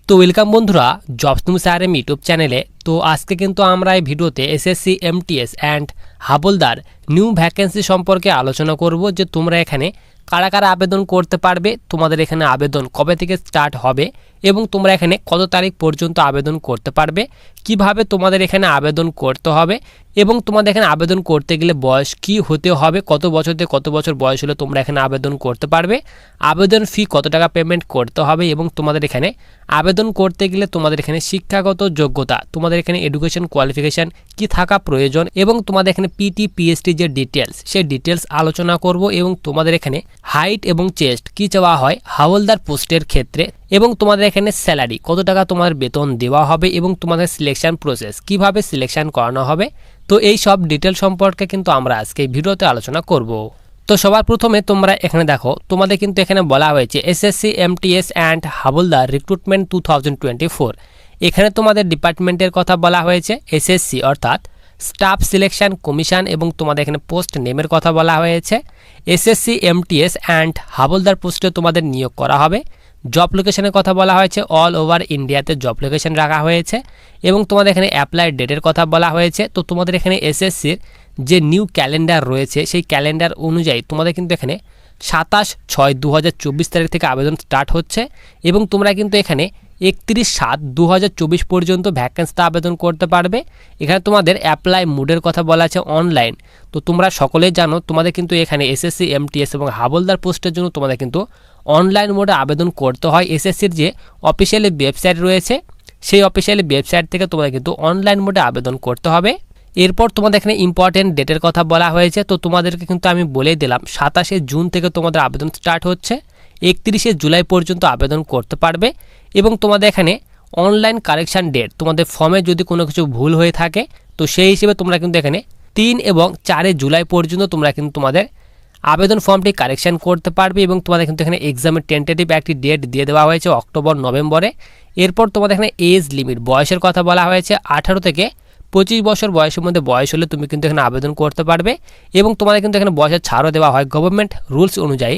তো ওয়েলকাম বন্ধুরা jobs news RM YouTube চ্যানেলে। তো আজকে কিন্তু আমরা এই ভিডিওতে SSC MTS and হাবলদার new vacancy সম্পর্কে আলোচনা করব যে তোমরা এখানে কারা কারা আবেদন করতে পারবে, তোমাদের এখানে আবেদন কবে থেকে স্টার্ট হবে এবং তোমরা এখানে কত তারিখ পর্যন্ত আবেদন করতে পারবে, কিভাবে তোমাদের এখানে আবেদন করতে হবে এবং তোমাদের এখানে আবেদন করতে গেলে বয়স কি হতে হবে, কত বছর থেকে কত বছর বয়স হলে তোমরা এখানে আবেদন করতে পারবে, আবেদন ফি কত টাকা পেমেন্ট করতে হবে এবং তোমাদের এখানে আবেদন করতে গেলে তোমাদের এখানে শিক্ষাগত যোগ্যতা, তোমাদের এখানে এডুকেশন কোয়ালিফিকেশান কি থাকা প্রয়োজন এবং তোমাদের এখানে পিটি পিএসটি যে ডিটেলস সেই ডিটেলস আলোচনা করব এবং তোমাদের এখানে হাইট এবং চেস্ট কি চাওয়া হয় হাওলদার পোস্টের ক্ষেত্রে এবং তোমাদের এখানে স্যালারি কত টাকা তোমার বেতন দেওয়া হবে এবং তোমাদের সিলেকশন প্রসেস কিভাবে সিলেকশন করানো হবে। তো এই সব ডিটেল সম্পর্কে কিন্তু আমরা আজকে এই ভিডিওতে আলোচনা করব। তো সবার প্রথমে তোমরা এখানে দেখো, তোমাদের কিন্তু এখানে বলা হয়েছে এসএসসি এমটিএস অ্যান্ড হাবলদার রিক্রুটমেন্ট 2024। এখানে তোমাদের ডিপার্টমেন্টের কথা বলা হয়েছে এসএসসি অর্থাৎ স্টাফ সিলেকশন কমিশন এবং তোমাদের এখানে পোস্ট নেমের কথা বলা হয়েছে। এসএসসি এমটিএস অ্যান্ড হাবলদার পোস্টে তোমাদের নিয়োগ করা হবে। জব লোকেশনের কথা বলা হয়েছে অল ওভার ইন্ডিয়াতে জব লোকেশন রাখা হয়েছে এবং তোমাদের এখানে অ্যাপ্লাই ডেটের কথা বলা হয়েছে। তো তোমাদের এখানে এসএসসির যে নিউ ক্যালেন্ডার রয়েছে সেই ক্যালেন্ডার অনুযায়ী তোমাদের কিন্তু এখানে 27/6/2024 তারিখ থেকে আবেদন স্টার্ট হচ্ছে এবং তোমরা কিন্তু এখানে 31/7/2024 পর্যন্ত ভ্যাকেন্সিতে আবেদন করতে পারবে। এখানে তোমাদের অ্যাপ্লাই মোডের কথা বলা আছে অনলাইন। তো তোমরা সকলেই জানো তোমাদের কিন্তু এখানে এসএসসি এমটিএস এবং হাবলদার পোস্টের জন্য তোমাদের কিন্তু অনলাইন মোডে আবেদন করতে হয়। এসএসসির যে অফিসিয়ালি ওয়েবসাইট রয়েছে সেই অফিসিয়ালি ওয়েবসাইট থেকে তোমাদের কিন্তু অনলাইন মোডে আবেদন করতে হবে। এরপর তোমাদের এখানে ইম্পর্টেন্ট ডেটের কথা বলা হয়েছে। তো তোমাদেরকে কিন্তু আমি বলেই দিলাম 27শে জুন থেকে তোমাদের আবেদন স্টার্ট হচ্ছে, 31শে জুলাই পর্যন্ত আবেদন করতে পারবে এবং তোমাদের এখানে অনলাইন কারেকশান ডেট, তোমাদের ফর্মে যদি কোনো কিছু ভুল হয়ে থাকে তো সেই হিসেবে তোমরা কিন্তু এখানে 3 এবং 4 জুলাই পর্যন্ত তোমরা কিন্তু তোমাদের আবেদন ফর্মটি কারেকশান করতে পারবে এবং তোমাদের কিন্তু এখানে এক্সামের টেন্টেটিভ একটি ডেট দিয়ে দেওয়া হয়েছে অক্টোবর-নভেম্বরে। এরপর তোমাদের এখানে এজ লিমিট বয়সের কথা বলা হয়েছে 18 থেকে 25 বছর বয়সের মধ্যে বয়স হলে তুমি কিন্তু এখানে আবেদন করতে পারবে এবং তোমাদের কিন্তু এখানে বয়সের ছাড়ও দেওয়া হয় গভর্নমেন্ট রুলস অনুযায়ী।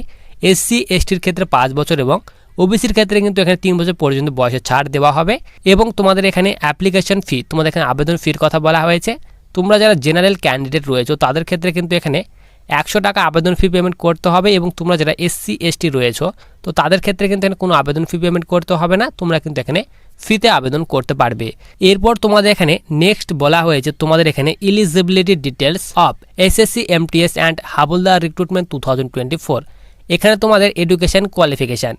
এসসি এসটির ক্ষেত্রে 5 বছর এবং ওবিসির ক্ষেত্রে কিন্তু এখানে 3 বছর পর্যন্ত বয়সের ছাড় দেওয়া হবে এবং তোমাদের এখানে অ্যাপ্লিকেশন ফি, তোমাদের এখানে আবেদন ফির কথা বলা হয়েছে। তোমরা যারা জেনারেল ক্যান্ডিডেট রয়েছো তাদের ক্ষেত্রে কিন্তু এখানে 100 টাকা আবেদন ফি পেমেন্ট করতে হবে এবং তোমরা যারা এসসি এসটি রয়েছো তো তাদের ক্ষেত্রে কিন্তু এখানে কোনো আবেদন ফি পেমেন্ট করতে হবে না, তোমরা কিন্তু এখানে ফ্রিতে আবেদন করতে পারবে। এরপর তোমাদের এখানে নেক্সট বলা হয়েছে তোমাদের এখানে eligibility details of SSC MTS and হাবলদার recruitment 2024। এখানে তোমাদের এডুকেশন কোয়ালিফিকেশান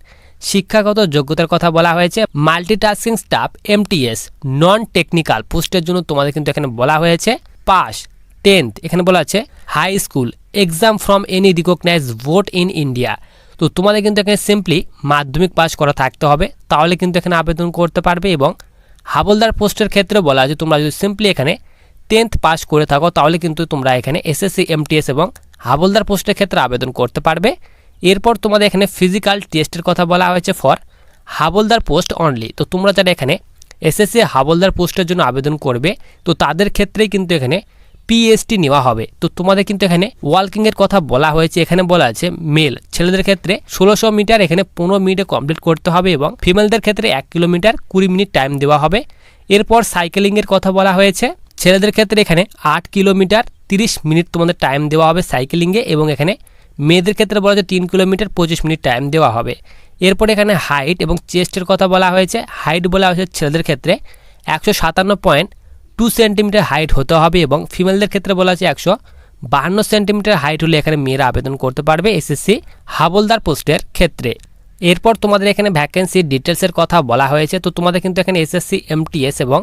শিক্ষাগত যোগ্যতার কথা বলা হয়েছে। Multitasking staff MTS non technical পোস্টের জন্য তোমাদের কিন্তু এখানে বলা হয়েছে পাস 10th, এখানে বলা আছে high school exam from any recognised board in India. তো তোমাদের কিন্তু এখানে সিম্পলি মাধ্যমিক পাস করা থাকতে হবে, তাহলে কিন্তু এখানে আবেদন করতে পারবে। এবং হাবলদার পোস্টের ক্ষেত্রে বলা আছে তোমরা যদি সিম্পলি এখানে 10th পাস করে থাকো তাহলে কিন্তু তোমরা এখানে এসএসসি এমটিএস এবং হাবলদার পোস্টের ক্ষেত্রে আবেদন করতে পারবে। এরপর তোমাদের এখানে ফিজিক্যাল টেস্টের কথা বলা হয়েছে ফর হাবলদার পোস্ট অনলি। তো তোমরা যারা এখানে এসএসসি হাবলদার পোস্টের জন্য আবেদন করবে তো তাদের ক্ষেত্রেই কিন্তু এখানে পিএসটি নেওয়া হবে। তো তোমাদের কিন্তু এখানে ওয়াকিংয়ের কথা বলা হয়েছে। এখানে বলা আছে মেল ছেলেদের ক্ষেত্রে 1600 মিটার এখানে 15 মিনিটে কমপ্লিট করতে হবে এবং ফিমেলদের ক্ষেত্রে 1 কিলোমিটার 20 মিনিট টাইম দেওয়া হবে। এরপর সাইকেলিংয়ের কথা বলা হয়েছে। ছেলেদের ক্ষেত্রে এখানে 8 কিলোমিটার 30 মিনিট তোমাদের টাইম দেওয়া হবে সাইকেলিংয়ে এবং এখানে মেয়েদের ক্ষেত্রে বলা হয়েছে 3 কিলোমিটার 25 মিনিট টাইম দেওয়া হবে। এরপর এখানে হাইট এবং চেস্টের কথা বলা হয়েছে। হাইট বলা হয়েছে ছেলেদের ক্ষেত্রে 157.2 সেন্টিমিটার হাইট হতে হবে এবং ফিমেলদের ক্ষেত্রে বলা আছে 152 সেন্টিমিটার হাইট হলে এখানে মেয়েরা আবেদন করতে পারবে এসএসসি হাবলদার পোস্টের ক্ষেত্রে। এরপর তোমাদের এখানে ভ্যাকেন্সির ডিটেলসের কথা বলা হয়েছে। তো তোমাদের কিন্তু এখানে এসএসসি এমটিএস এবং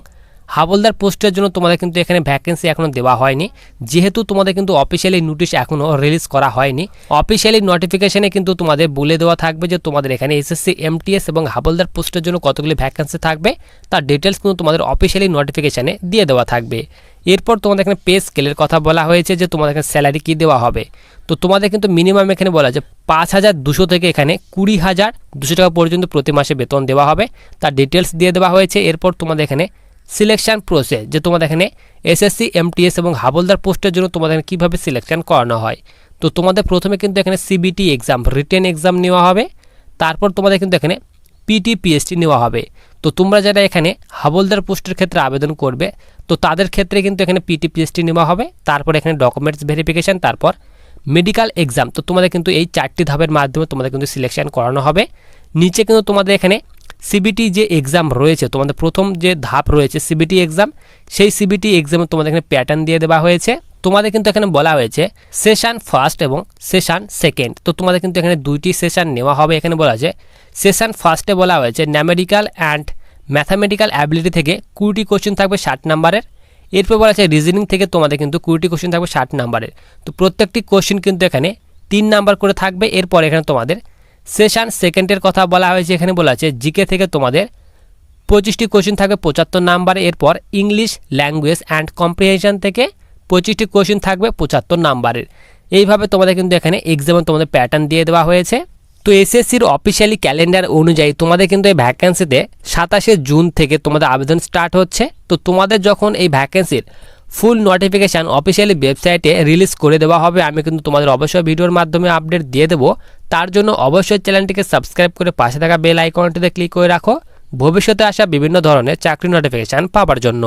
হাবলদার পোস্টের জন্য তোমাদের কিন্তু এখানে ভ্যাকেন্সি এখনও দেওয়া হয়নি, যেহেতু তোমাদের কিন্তু অফিসিয়ালি নোটিশ এখনও রিলিজ করা হয়নি। অফিসিয়ালি নোটিফিকেশনে কিন্তু তোমাদের বলে দেওয়া থাকবে যে তোমাদের এখানে এসএসসি এমটিএস এবং হাবলদার পোস্টের জন্য কতগুলি ভ্যাকেন্সি থাকবে তার ডিটেলস কিন্তু তোমাদের অফিসিয়ালি নোটিফিকেশনে দিয়ে দেওয়া থাকবে। এরপর তোমাদের এখানে পে স্কেলের কথা বলা হয়েছে যে তোমাদের এখানে স্যালারি কী দেওয়া হবে। তো তোমাদের কিন্তু মিনিমাম এখানে বলা যে 5200 থেকে এখানে 20,200 টাকা পর্যন্ত প্রতি মাসে বেতন দেওয়া হবে, তার ডিটেলস দিয়ে দেওয়া হয়েছে। এরপর তোমাদের এখানে সিলেকশন প্রসেস যে তোমাদের এখানে এসএসসি এমটিএস এবং হাবলদার পোস্টের জন্য তোমাদের এখানে কীভাবে সিলেকশন করানো হয়। তো তোমাদের প্রথমে কিন্তু এখানে সিবিটি এক্সাম রিটেন এক্সাম নেওয়া হবে, তারপর তোমাদের কিন্তু এখানে পিটি পিএসটি নেওয়া হবে। তো তোমরা যারা এখানে হাবলদার পোস্টের ক্ষেত্রে আবেদন করবে তো তাদের ক্ষেত্রে কিন্তু এখানে পিটি পিএসটি নেওয়া হবে। তারপর এখানে ডকুমেন্টস ভেরিফিকেশান, তারপর মেডিকেল এক্সাম। তো তোমাদের কিন্তু এই 4টি ধাপের মাধ্যমে তোমাদের কিন্তু সিলেকশন করানো হবে। নিচে কিন্তু তোমাদের এখানে সিবিটি যে এক্সাম রয়েছে, তোমাদের প্রথম যে ধাপ রয়েছে সিবিটি এক্সাম, সেই সিবিটি এক্সামে তোমাদের এখানে প্যাটার্ন দিয়ে দেওয়া হয়েছে। তোমাদের কিন্তু এখানে বলা হয়েছে সেশন ফার্স্ট এবং সেশন সেকেন্ড। তো তোমাদের কিন্তু এখানে 2টি সেশন নেওয়া হবে। এখানে বলা আছে সেশন ফার্স্টে বলা হয়েছে ন্যামেরিক্যাল অ্যান্ড ম্যাথামেটিক্যাল অ্যাবিলিটি থেকে 20টি কোশ্চেন থাকবে 60 নাম্বারের। এরপর বলা আছে রিজনিং থেকে তোমাদের কিন্তু 20টি কোশ্চেন থাকবে 60 নাম্বারের। তো প্রত্যেকটি কোশ্চেন কিন্তু এখানে 3 নাম্বার করে থাকবে। এরপর এখানে তোমাদের সেশন সেকেন্ডের কথা বলা হয়েছে। এখানে বলা আছে জিকে থেকে তোমাদের 25টি কোশ্চেন থাকবে 75 নাম্বারে। এরপর ইংলিশ ল্যাঙ্গুয়েজ অ্যান্ড কম্প্রিহেনশন থেকে 25টি কোশ্চেন থাকবে 75 নাম্বারের। এইভাবে তোমাদের কিন্তু এখানে এক্সামে তোমাদের প্যাটার্ন দিয়ে দেওয়া হয়েছে। তো এসএসসির অফিসিয়ালি ক্যালেন্ডার অনুযায়ী তোমাদের কিন্তু এই ভ্যাকেন্সিতে 27শে জুন থেকে তোমাদের আবেদন স্টার্ট হচ্ছে। তো তোমাদের যখন এই ভ্যাকেন্সির ফুল নোটিফিকেশান অফিসিয়ালি ওয়েবসাইটে রিলিজ করে দেওয়া হবে, আমি কিন্তু তোমাদের অবশ্যই ভিডিওর মাধ্যমে আপডেট দিয়ে দেবো। তার জন্য অবশ্যই চ্যানেলটিকে সাবস্ক্রাইব করে পাশে থাকা বেল আইকনটিতে ক্লিক করে রাখো ভবিষ্যতে আসা বিভিন্ন ধরনের চাকরি নোটিফিকেশান পাওয়ার জন্য।